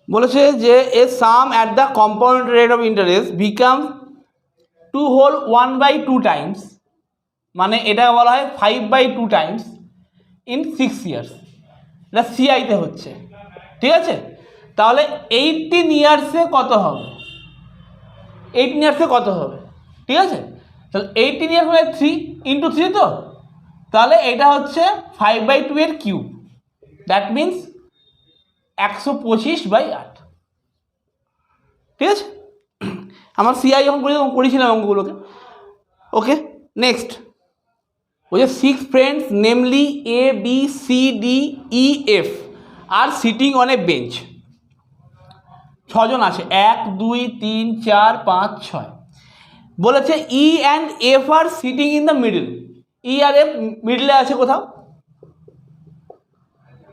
বলেছে যে a sum at the compound rate of interest become 2 times, মানে এটা বলা হয় 5/2 টাইমস ইন 6 ইয়ার্স। এটা সিআইতে হচ্ছে, ঠিক আছে। তাহলে 18 ইয়ার্সে কত হবে, 18 ইয়ার্সে কত হবে, ঠিক আছে। তাহলে 18 ইয়ার্স মানে 3 × 3 তো, তাহলে এটা হচ্ছে 5/2 এর কিউব, দ্যাট মিনস 125/8, ঠিক আছে। আমার সিআই যখন করেছিলাম অঙ্কগুলোকে। ওকে, নেক্সট বলছে 6 friends namely A B C D E F are sitting on a bench. 6 জন আছে, 1 2 3 4 5 6। বলেছে E and F are sitting in the middle. E আর F মিডলে আছে কোথাও,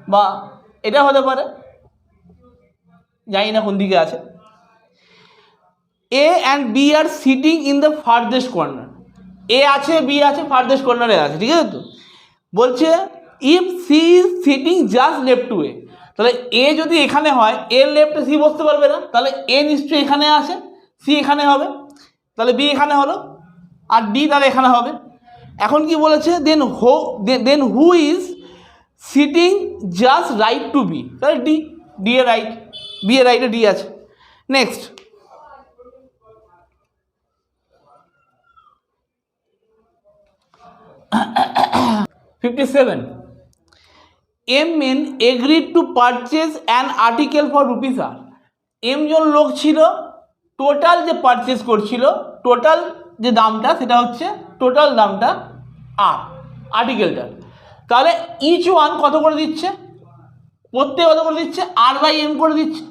বা এটা হতে পারে, জানি না কোন দিকে আছে। A and B আর sitting in the farthest corner. A আছে, বি আছে, ফার্দেস্ট কর্নারে আছে, ঠিক আছে তো। বলছে if C is sitting just left to A, তাহলে এ যদি এখানে হয়, এর লেফটে সি বসতে পারবে না, তাহলে এ নিশ্চয়ই এখানে আছে, সি এখানে হবে, তাহলে বি এখানে হলো, আর ডি তাহলে এখানে হবে। এখন কি বলেছে, then who is sitting just right to B, তাহলে D, D A right, B A রাইটে ডি আছে। Next 57, M men agreed to purchase an article for rupees r। M জন লোক ছিল, টোটাল যে পারচেস করছিল, টোটাল যে দামটা সেটা হচ্ছে টোটাল দামটা আর আর্টিকেলটার। তাহলে ইচ ওয়ান কত করে দিচ্ছে, প্রত্যেক কত করে দিচ্ছে, R/M করে দিচ্ছে।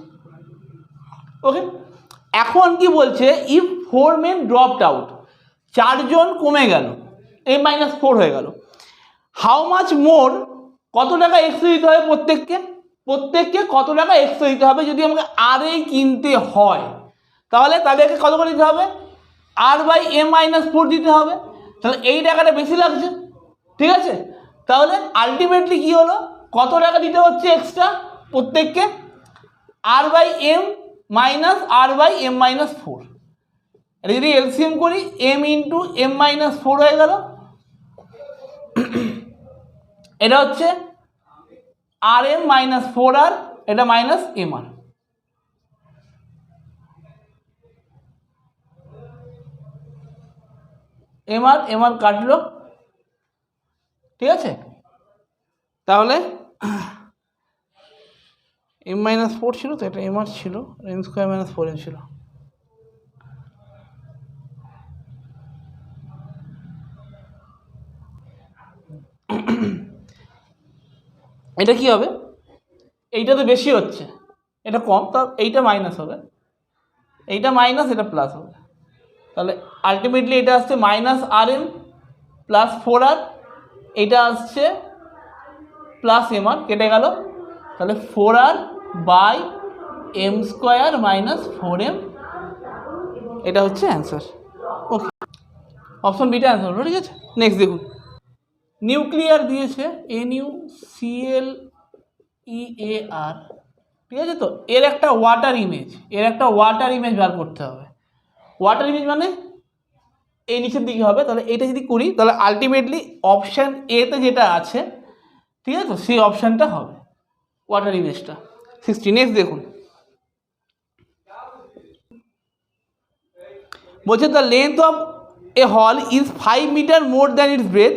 ওকে, এখন কি বলছে, ইফ 4 men dropped out, 4 জন কমে গেল, M-4 হয়ে গেল, হাউ মাচ মোর, কত টাকা এক্সট্রা দিতে হবে প্রত্যেককে কত টাকা এক্সট্রা দিতে হবে যদি আমাকে আর কিনতে হয়, তাহলে তাদেরকে কত করে দিতে হবে, R/M-4 দিতে হবে। তাহলে এই টাকাটা বেশি লাগছে, ঠিক আছে। তাহলে আলটিমেটলি কি হলো, কত টাকা দিতে হচ্ছে এক্সট্রা প্রত্যেককে, R/M মাইনাস R/M-4। এটা যদি এলসিএম করি, M × M-4 হয়ে গেল, এটা হচ্ছে RM-4R, এটা মাইনাস MR। MR কাটলো, ঠিক আছে। তাহলে M-4 ছিল তো, এটা MR ছিল, M² - 4M ছিল। এটা কি হবে, এইটা তো বেশি হচ্ছে, এটা কম, তা এইটা মাইনাস হবে, এইটা মাইনাস, এটা প্লাস হবে। তাহলে আলটিমেটলি এটা আসছে -RM + 4R, এটা আসছে +MR, কেটে গেল, তাহলে 4R/M² - 4M, এটা হচ্ছে অ্যান্সার। ওকে, অপশন বিটা অ্যান্সার হলো, ঠিক আছে। নেক্সট দেখুন, নিউক্লিয়ার দিয়েছে NuClEAr, ঠিক আছে তো। এর একটা ওয়াটার ইমেজ বার করতে হবে। ওয়াটার ইমেজ মানে এই নিচের দিকে হবে, তাহলে এটা যদি করি, তাহলে আলটিমেটলি অপশান এতে যেটা আছে, ঠিক আছে তো, সেই অপশানটা হবে ওয়াটার ইমেজটা। 60, নেক্সট দেখুন, বলছে the length of a hall is 5 metre more than its breadth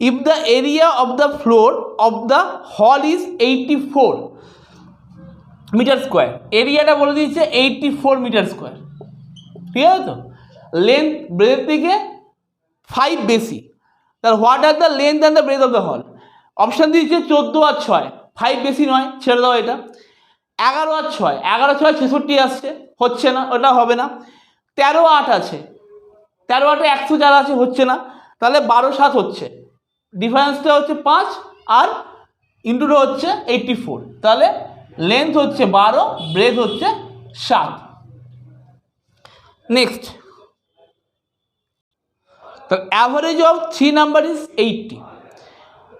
if the area of the floor of the hall is 84 metre square. এরিয়াটা বলে দিচ্ছে 84 মিটার স্কোয়ার, ঠিক আছে তো। লেন্থ ব্রেথ থেকে 5 বেশি, তাহলে what are the length and the breadth of the hall. Option দিচ্ছে 14 আর 6, 5 বেশি নয়, ছেড়ে দাও এটা। 11 আর 6, 11 6 66 আসছে, হচ্ছে না, ওটা হবে না। 13 8 আছে, 13 8 104 আছে, হচ্ছে না। তাহলে 12 7 হচ্ছে, ডিফারেন্সটা হচ্ছে 5 আর ইন্টুটা হচ্ছে 84, তাহলে লেন্থ হচ্ছে 12, ব্রেথ হচ্ছে 7। নেক্সট, তো average of 3 number is 80।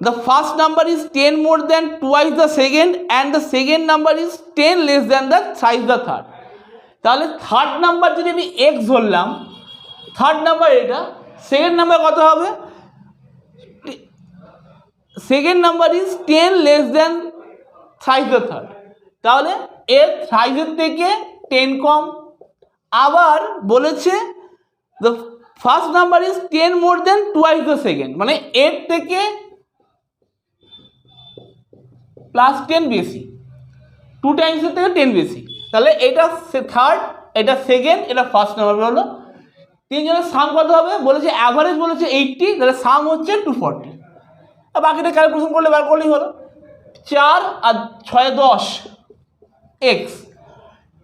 the first number is 10 more than twice the second and the second number is 10 less than the thrice the third. তাহলে থার্ড নাম্বার যদি আমি x ধরলাম, থার্ড নাম্বার এটা, second number কত হবে? Second number is 10 less than thrice the third, তাহলে এর থ্রাইসের থেকে 10 কম। আবার বলেছে the first number is 10 more than twice the second, মানে এর থেকে প্লাস 10 বেশি, 2 টাইমসের থেকে 10 বেশি। তাহলে এটা থার্ড, এটা সেকেন্ড, এটা ফার্স্ট নাম্বার হলো। তিনজনের সাম কত হবে? বলেছে অ্যাভারেজ বলেছে 80, তাহলে সাম হচ্ছে 240। আর বাকিটা ক্যালকুলেশন করলে বার করলেই হলো। 4 আর 6 10 এক্স,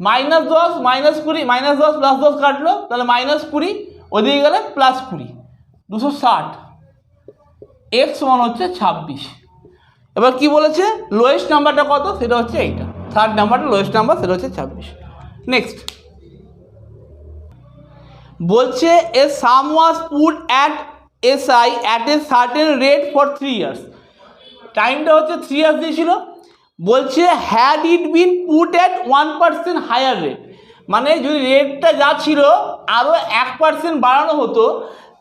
-10 -20, -10 + 10 কাটলো, তাহলে -20, ওদিকে গেলে +20, 260। এক্স সমান হচ্ছে 26। এবার কি বলেছে? লোয়েস্ট নাম্বারটা কত? সেটা হচ্ছে এইটা, থার্ড নাম্বারটা লোয়েস্ট নাম্বার, সেটা হচ্ছে 26। নেক্সট বলছে a sum was put at SI at a certain rate for 3 years. টাইমটা হচ্ছে 3 ইয়ার্স দিয়েছিল। বলছে had it been put at 1% higher rate, মানে যদি রেটটা যা ছিল আরও 1% বাড়ানো হতো,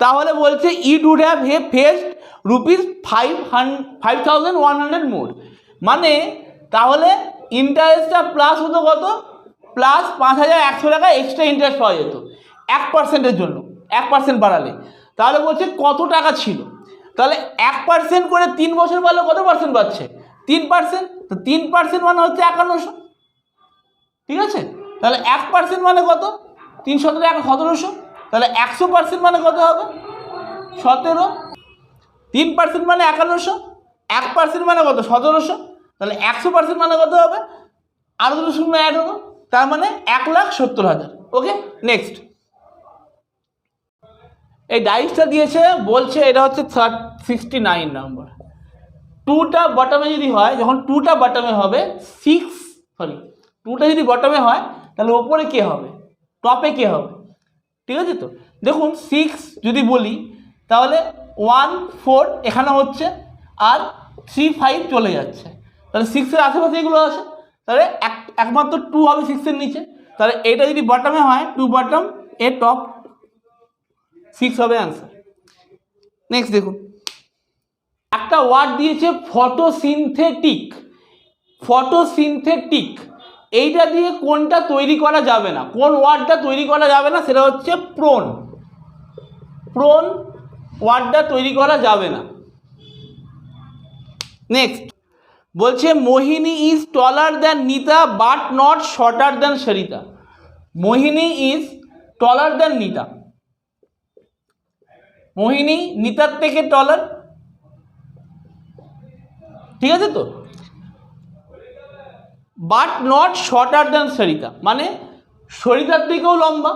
তাহলে বলছে ইট উড হ্যাভ ফেসড ₹5,100 মোর, মানে তাহলে ইন্টারেস্টটা প্লাস হতো কত? প্লাস 5,100 টাকা এক্সট্রা ইন্টারেস্ট পাওয়া যেত 1%-এর জন্য, 1% বাড়ালে। তাহলে বলছে কত টাকা ছিল, তাহলে 1% করে 3 বছর বাড়লে কত পার্সেন্ট পাচ্ছে? 3%। তো 3% মানে হচ্ছে 5100, ঠিক আছে? তাহলে 1% মানে কত? 3 × 1700, তাহলে 100% মানে কত হবে? 17। 3% মানে 5100, 1% মানে কত? 1700, তাহলে 100% মানে কত হবে? আরও 2 শূন্য অ্যাড হলো, তার মানে 1,70,000। ওকে, নেক্সট। এই ডাইসটা দিয়েছে, বলছে এটা হচ্ছে 69 নাম্বার। 2টা বটমে যদি হয়, যখন 2টা বটমে হবে 2টা যদি বটমে হয়, তাহলে ওপরে কে হবে? টপে কে হবে? ঠিক আছে তো? দেখুন 6 যদি বলি, তাহলে 1 4 এখানে হচ্ছে, আর 3 5 চলে যাচ্ছে, তাহলে 6-এর আশেপাশে এগুলো আছে, তাহলে একমাত্র 2 হবে 6-এর নিচে। তাহলে এটা যদি বটমে হয়, 2 বটম, এ টপ, 6 হবে অ্যান্সার। নেক্সট দেখুন, একটা ওয়ার্ড দিয়েছে ফটোসিনথেটিক। ফটোসিনথেটিক, এইটা দিয়ে কোনটা তৈরি করা যাবে না? কোন ওয়ার্ডটা তৈরি করা যাবে না? সেটা হচ্ছে প্রোন। প্রোন ওয়ার্ডটা তৈরি করা যাবে না। নেক্সট বলছে Mohini is taller than Nita but not shorter than Sarita. Mohini is taller than Nita, Mohini নিতার থেকে টলার, ঠিক আছে তো? But not shorter than Sarita, মানে সরিতার থেকেও লম্বা।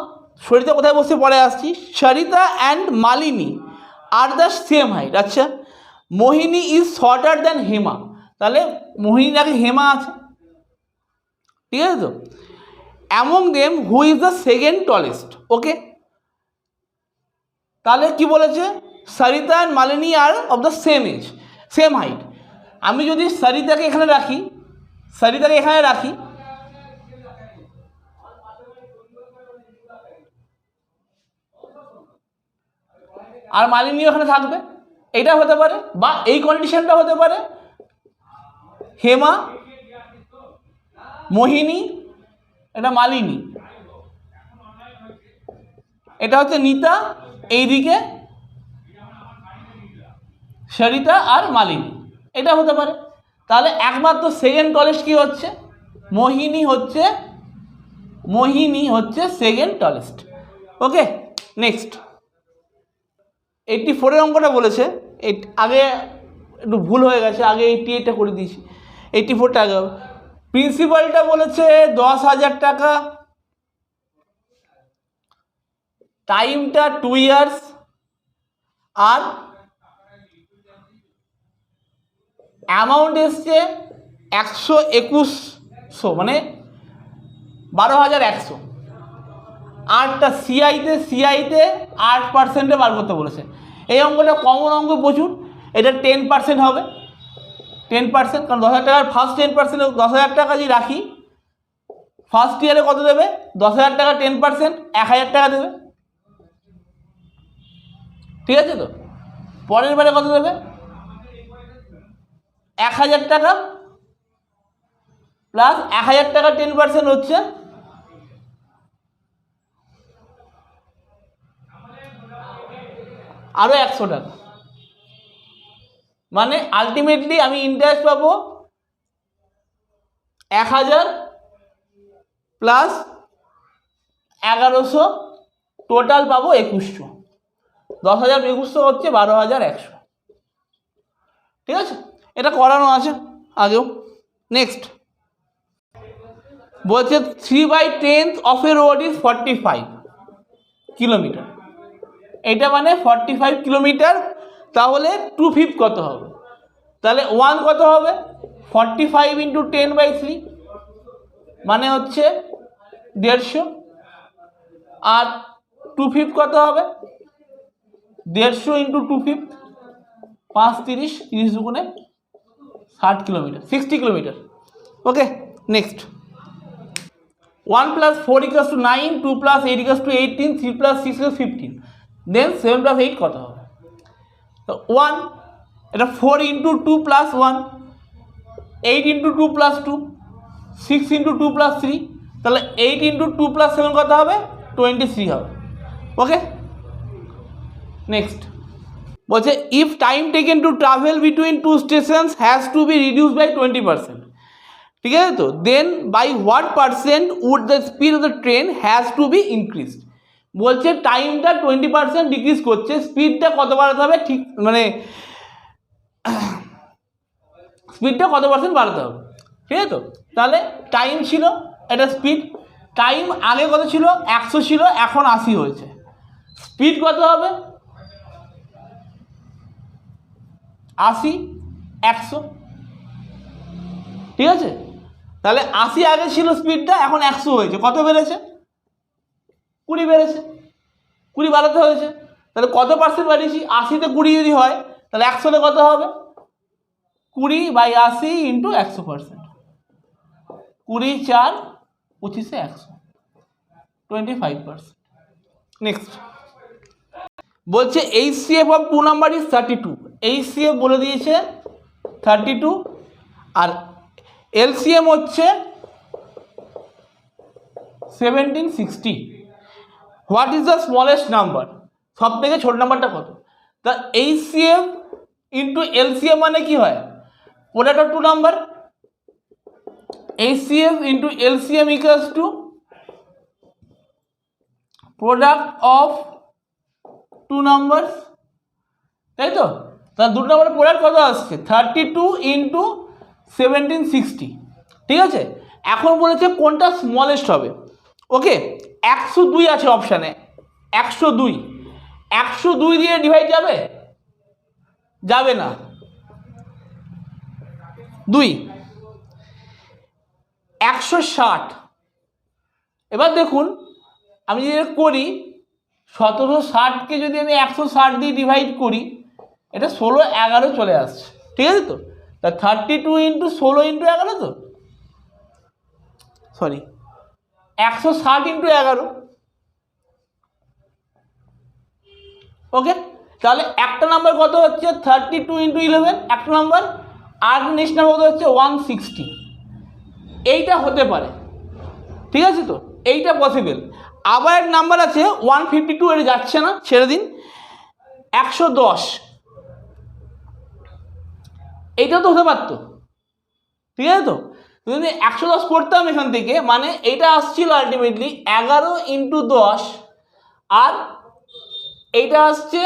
সরিতা কোথায় বসে পড়ে আসছি? Sarita and Malini are the same height. আচ্ছা, Mohini is shorter than Hema, তাহলে মোহিনীর আগে হেমা আছে, ঠিক আছে তো? Among them who is the second tallest. Okay, তাহলে কি বলেছে? Sarita and Malini are of the same age, same height. আমি যদি সরিতাকে এখানে রাখি, সরিতাকে এখানে রাখি, আর মালিনী ওখানে থাকবে, এটা হতে পারে, বা এই কন্ডিশনটা হতে পারে হেমা, মোহিনী, এটা মালিনী, এটা হচ্ছে নিতা, এইদিকে সরিতা আর মালিনী, এটা হতে পারে। তাহলে একমাত্র সেকেন্ড টলেস্ট কি হচ্ছে? মোহিনী হচ্ছে, মোহিনী হচ্ছে সেকেন্ড টলেস্ট। ওকে, নেক্সট 84-এর অঙ্কটা বলেছে, আগে একটু ভুল হয়ে গেছে, আগে 88টা করে দিয়েছি, 84টা আগে হবে। প্রিন্সিপালটা বলেছে 10,000 টাকা, টাইমটা 2 ইয়ার্স, আর অ্যামাউন্ট এসছে 12100, মানে 12,100। আরটা সিআইতে 8% বার করতে বলেছে। এই অঙ্কটা কমন অঙ্ক প্রচুর, এটা 10% হবে, 10%, কারণ 10,000 টাকার ফার্স্ট 10%, 10,000 টাকা যদি রাখি ফার্স্ট ইয়ারে কত দেবে? 10,000 টাকা 10%, 1,000 টাকা দেবে। ঠিক আছে তো? পরের বারে কত দেবে? 1,000 টাকা প্লাস 1,000 টাকা 10% হচ্ছে আরও 100 টাকা। মানে আলটিমেটলি আমি ইন্টারেস্ট পাবো 1,000 প্লাস 1,100, টোটাল পাবো 2,100। 10,000 2,100 হচ্ছে 12,100। ঠিক আছে, এটা করানো আছে আগেও। নেক্সট বলছে 3/10 of A road is 45 kilometre. এটা মানে 45 কিলোমিটার, তাহলে 2/5 কত হবে? তাহলে 1 কত হবে? 45 ইন্টু 10/3 মানে হচ্ছে 150, আর 2/5 কত হবে? 150 ইন্টু 2/5, 5 30, 30 দুগুণে 60 কিলোমিটার, 60 কিলোমিটার। ওকে, নেক্সট 1 + 4 = 9, 2 + 8 = 18, 3 + 6 = 15, দেন 7 + 8 কত হবে? তো 1, এটা 4 ইন্টু 2 + 1, 8 ইন্টু 2 + 2, 6 ইন্টু 2 + 3, তাহলে 8 ইন্টু 2 + 7 কত হবে? 23 হবে। ওকে, নেক্সট বলছে if time taken to travel between 2 stations has to be reduced by 20%। ঠিক আছে তো? Then by what percent would the speed of the train has to be increased. বলছে টাইমটা 20% ডিক্রিজ করছে, স্পিডটা কত বাড়াতে হবে? ঠিক মানে স্পিডটা কত পার্সেন্ট বাড়াতে হবে। ঠিক আছে তো? তাহলে টাইম ছিল, এটা স্পিড। টাইম আগে কত ছিল? 100 ছিল, এখন 80 হয়েছে। স্পিড কত হবে? 80, 100। ঠিক আছে, তাহলে 80 আগে ছিল স্পিডটা, এখন 100 হয়েছে। কত বেড়েছে? 20 বেড়েছে, 20 বাড়াতে হয়েছে। তাহলে কত পার্সেন্ট বাড়িয়েছি? 80-তে 20 যদি হয়, তাহলে 100-তে কত হবে? 20/80 ইন্টু 100%। 20 4 25-এ 100, 25%। নেক্সট বলছে HCF of 2 number is 32। HCF বলে দিয়েছে 32, আর LCM হচ্ছে 1760। What is the smallest number? সব থেকে ছোট নাম্বারটা কত? তা HCF ইন্টু LCM মানে কি হয়? Product of 2 number. HCF into LCM equals to product of 2 numbers, তাই তো? তাহলে 2 নাম্বারের প্রোডাক্ট কত আসছে? 32 ইন্টু 1760। ঠিক আছে, এখন বলেছে কোনটা স্মলেস্ট হবে। ওকে, 102 আছে অপশানে, 102। 102 দিয়ে ডিভাইড যাবে? যাবে না। 2 160। এবার দেখুন আমি যদি করি 1760-কে যদি আমি 160 দিয়ে ডিভাইড করি, এটা 16 11 চলে আসছে। ঠিক আছে তো? তা 32 ইন্টু 16 ইন্টু 11 তো, সরি 160 ইন্টু 11। ওকে, তাহলে একটা নাম্বার কত হচ্ছে? 32 ইন্টু 11 একটা নাম্বার, আর নেক্সট নাম্বার কত হচ্ছে? 160। এইটা হতে পারে। ঠিক আছে তো? এইটা পসিবল। আবার এক নাম্বার আছে 152, এটা যাচ্ছে না, ছেড়ে দিন। 110, এইটা তো হতে পারতো। ঠিক আছে তো? যদি 110 করতাম এখান থেকে, মানে এইটা আসছিল আলটিমেটলি 11 ইন্টু 10, আর এইটা আসছে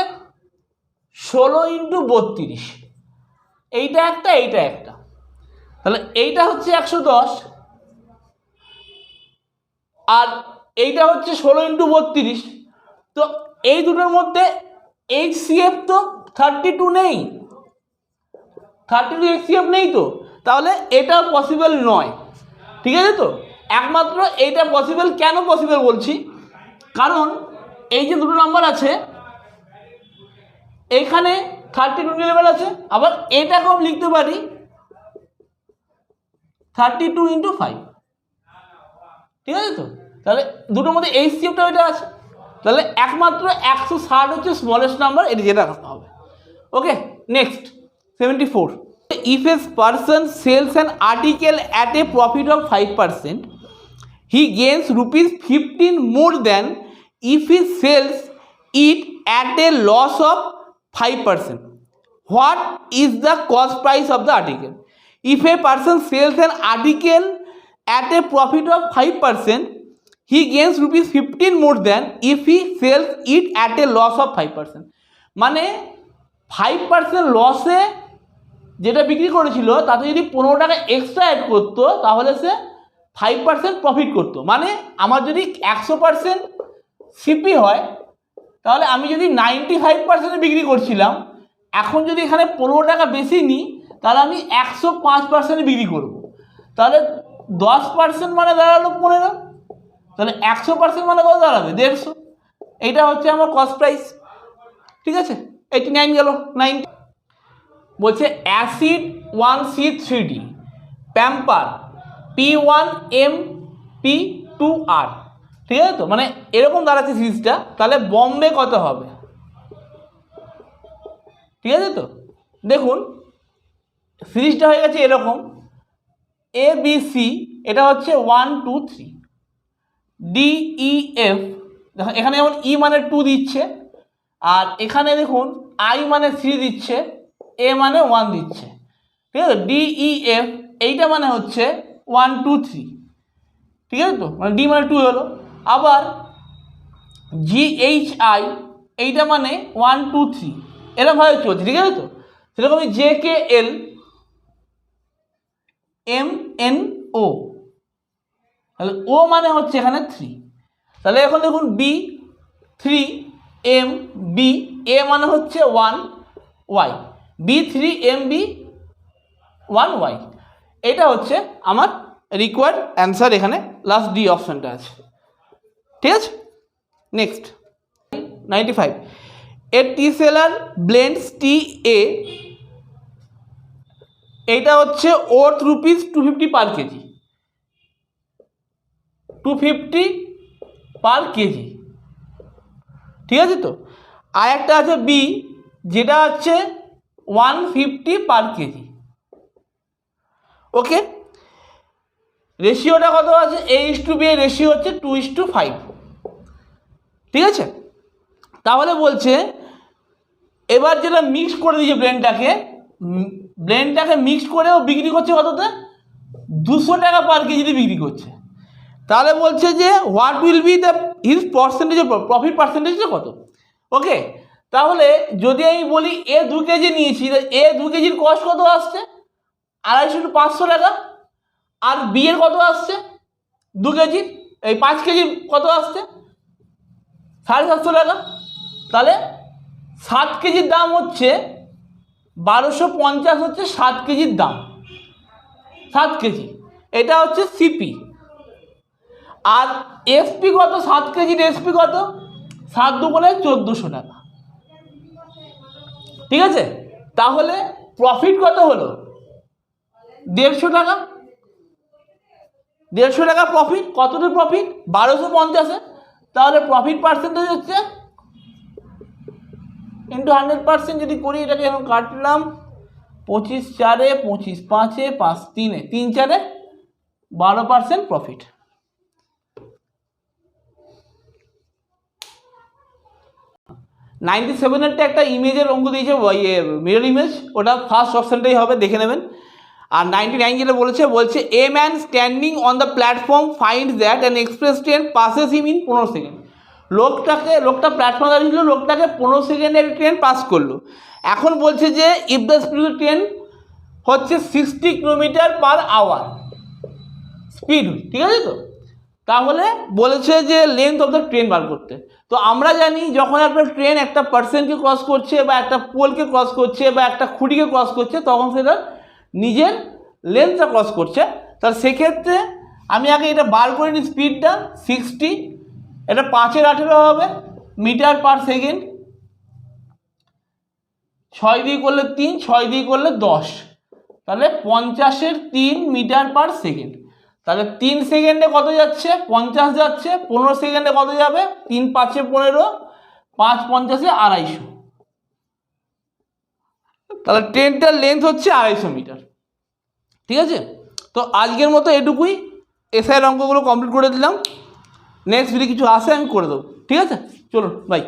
16 ইন্টু 32। এইটা একটা, এইটা একটা। তাহলে এইটা হচ্ছে 110, আর এইটা হচ্ছে 16 ইন্টু 32। তো এই দুটোর মধ্যে HCF তো 32 নেই, 32 HCF নেই তো, তাহলে এটা পসিবল নয়। ঠিক আছে তো? একমাত্র এইটা পসিবল। কেন পসিবল বলছি? কারণ এই যে দুটো নাম্বার আছে, এইখানে 32 লেভেল আছে। আবার এটাকেও আমি লিখতে পারি 32 × 5, ঠিক আছে তো? তাহলে দুটোর মধ্যে HCFটা ওইটা আছে, তাহলে একমাত্র 160 হচ্ছে স্মলেস্ট নাম্বার, এটা যেটা রাখতে হবে। Okay, next 74, if a person sells an article at a profit of 5%, he gains rupees 15 more than if he sells it at a loss of 5%. What is the cost price of the article? If a person sells an article at a profit of 5%, he gains rupees 15 more than if he sells it at a loss of 5%. মানে 5% লসে যেটা বিক্রি করেছিল তাতে যদি 15 টাকা extra add করতো তাহলে সে 5% প্রফিট করতো। মানে আমার যদি 100% সিপি হয় তাহলে আমি যদি 95% বিক্রি করছিলাম, এখন যদি এখানে 15 টাকা বেশি নিই তাহলে আমি 105% বিক্রি করব। তাহলে 10% মানে দাঁড়ালো 15, তাহলে 100% মানে কত দাঁড়াবে 150। এইটা হচ্ছে আমার কস্ট প্রাইস, ঠিক আছে? 89 গেল। 90 বলছে অ্যাসিড 1C3D, প্যাম্পার P1MP2R, ঠিক আছে তো? মানে এরকম দাঁড়াচ্ছে সিরিজটা, তাহলে বম্বে কত হবে, ঠিক আছে তো? দেখুন সিরিজটা হয়ে গেছে এরকম, ABC এটা হচ্ছে 1 2 3, DEF দেখুন এখানে যেমন E মানে 2 দিচ্ছে, আর এখানে দেখুন I মানে 3 দিচ্ছে, A মানে 1 দিচ্ছে, ঠিক আছে? DEF এইটা মানে হচ্ছে 1 2 3, ঠিক আছে তো? মানে D মানে 2 হলো। আবার GHI এইটা মানে 1 2 3, এরকমভাবে চলছে, ঠিক আছে তো? সেরকমই JKL MNO, তাহলে ও মানে হচ্ছে এখানে 3। তাহলে এখন দেখুন B3MB, A মানে হচ্ছে 1Y, B3MB1Y, এটা হচ্ছে আমার রিকোয়ার্ড অ্যান্সার। এখানে লাস্ট ডি অপশানটা আছে, ঠিক আছে? নেক্সট 95, এ টি সেলার ব্লেন্ডস TA, এইটা হচ্ছে ওর্থ রুপিস 250 পার কেজি, 250 পার কেজি, ঠিক আছে তো? আর একটা আছে বি যেটা হচ্ছে 150 পার কেজি। ওকে, রেশিওটা কত আছে? A/B এর রেশিও হচ্ছে 2:5, ঠিক আছে? তাহলে বলছে এবার যেটা মিক্স করে দিয়েছে ব্লেন্ডটাকে মিক্স করেও বিক্রি করছে কততে? 200 টাকা পার কেজিতে বিক্রি করছে। তাহলে বলছে যে what will be the his percentage of profit, পার্সেন্টেজটা কত? ওকে, তাহলে যদি আমি বলি এ 2 কেজি নিয়েছি, এ 2 কেজির কস্ট কত আসছে? 250 500 টাকা। আর বি এর কত আসছে 2 কেজি, এই 5 কেজির কত আসছে 750 টাকা। তাহলে 7 কেজির দাম হচ্ছে 1250, হচ্ছে 7 কেজির দাম, 7 কেজি, এটা হচ্ছে সিপি। আর এসপি কত? 7 কেজির এসপি কত? 7 দুগুণে 1400 টাকা, ঠিক আছে? তাহলে প্রফিট কত হলো? 150 টাকা। 150 টাকা প্রফিট। কতটা প্রফিট? 1250-এ। তাহলে প্রফিট পার্সেন্টেজ হচ্ছে ইন্টু 100% যদি করি, এটাকে এখন কাটলাম 25 4-এ 25 5-এ 5 3-এ 3 4-এ 12% প্রফিট। নাইনটি সেভেনেরটা একটা ইমেজের অঙ্ক দিয়েছে, মিরর ইমেজ, ওটা ফার্স্ট অপশানটাই হবে, দেখে নেবেন। আর 99 যেটা বলছে a man standing on the platform finds that an express train passes him in 15 second. লোকটা প্ল্যাটফর্মে দাঁড়িয়েছিল, লোকটাকে 15 সেকেন্ডে ট্রেন পাস করলো। এখন বলছে যে ইফ দ্য স্পিড ট্রেন হচ্ছে 60 কিলোমিটার পার আওয়ার স্পিড, ঠিক আছে তো? তাহলে বলেছে যে লেন্থ অফ দ্য ট্রেন বার করতে। তো আমরা জানি যখন একটা ট্রেন একটা পার্সনকে ক্রস করছে বা একটা পোলকে ক্রস করছে বা একটা খুঁটিকে ক্রস করছে, তখন সেটা নিজের লেন্থটা ক্রস করছে। তাহলে সেক্ষেত্রে আমি আগে এটা বার করে নিই, স্পিডটা 60, এটা 5-এর 18 হবে মিটার পার সেকেন্ড, 6 দিয়ে করলে 3, 6 দিয়ে করলে 10, তাহলে 50-এর 3 মিটার পার সেকেন্ড। তাহলে 3 সেকেন্ডে কত যাচ্ছে? 50 যাচ্ছে। 15 সেকেন্ডে কত যাবে? 3 5 15, 5 50 250। তাহলে ট্রেনটার লেন্থ হচ্ছে 250 মিটার। ঠিক আছে, তো আজকের মতো এটুকুই। এসআইয়ের অঙ্কগুলো কমপ্লিট করে দিলাম। নেক্সট ভিডিও কিছু আসে আমি করে দেবো। ঠিক আছে, চলুন বাই।